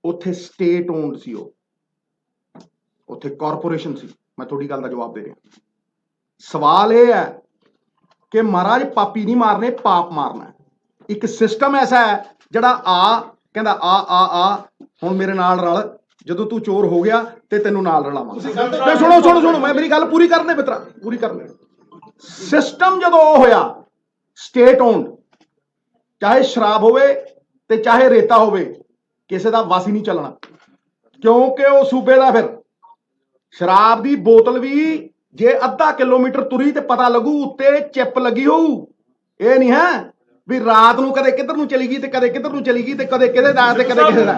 ਉੱਥੇ ਸਟੇਟ ਓਨਡ ਸੀ, ਉਹ ਉੱਥੇ ਕਾਰਪੋਰੇਸ਼ਨ ਸੀ। ਮੈਂ ਤੁਹਾਡੀ ਗੱਲ ਦਾ ਜਵਾਬ ਦੇ ਰਿਹਾ। ਸਵਾਲ ਇਹ ਹੈ ਕਿ ਮਹਾਰਾਜ ਪਾਪੀ ਨਹੀਂ ਮਾਰਨੇ, ਪਾਪ ਮਾਰਨਾ। ਇੱਕ ਸਿਸਟਮ ਐਸਾ ਹੈ ਜਿਹੜਾ ਕਹਿੰਦਾ ਆ ਹੁਣ ਮੇਰੇ ਨਾਲ ਰਲ, ਜਦੋਂ ਤੂੰ ਚੋਰ ਹੋ ਗਿਆ ਤੇ ਤੈਨੂੰ ਨਾਲ ਰਲਾਵਾਂ। ਸੁਣੋ ਮੈਂ ਮੇਰੀ ਗੱਲ ਪੂਰੀ ਕਰਨੇ ਮਿੱਤਰਾ, ਪੂਰੀ ਕਰਨੇ। ਸਿਸਟਮ ਜਦੋਂ ਉਹ ਹੋਇਆ ਸਟੇਟ ਓਨਡ, ਚਾਹੇ ਸ਼ਰਾਬ ਹੋਵੇ ਤੇ ਚਾਹੇ ਰੇਤਾ ਹੋਵੇ, ਕਿਸੇ ਦਾ ਵਸ ਹੀ ਨਹੀਂ ਚੱਲਣਾ, ਕਿਉਂਕਿ ਉਹ ਸੂਬੇ ਦਾ। ਫਿਰ ਸ਼ਰਾਬ ਦੀ ਬੋਤਲ ਵੀ ਜੇ ਅੱਧਾ ਕਿਲੋਮੀਟਰ ਤੁਰੀ ਤੇ ਪਤਾ ਲੱਗੂ, ਉੱਤੇ ਚਿੱਪ ਲੱਗੀ ਹੋਊ। ਇਹ ਨਹੀਂ ਹੈ ਵੀ ਰਾਤ ਨੂੰ ਕਦੇ ਕਿੱਧਰ ਨੂੰ ਚਲੀ ਗਈ ਤੇ ਕਦੇ ਕਿੱਧਰ ਨੂੰ ਚਲੀ ਗਈ ਤੇ ਕਦੇ ਕਿਹਦੇ ਦਾ ਤੇ ਕਦੇ ਕਿਸੇ ਦਾ।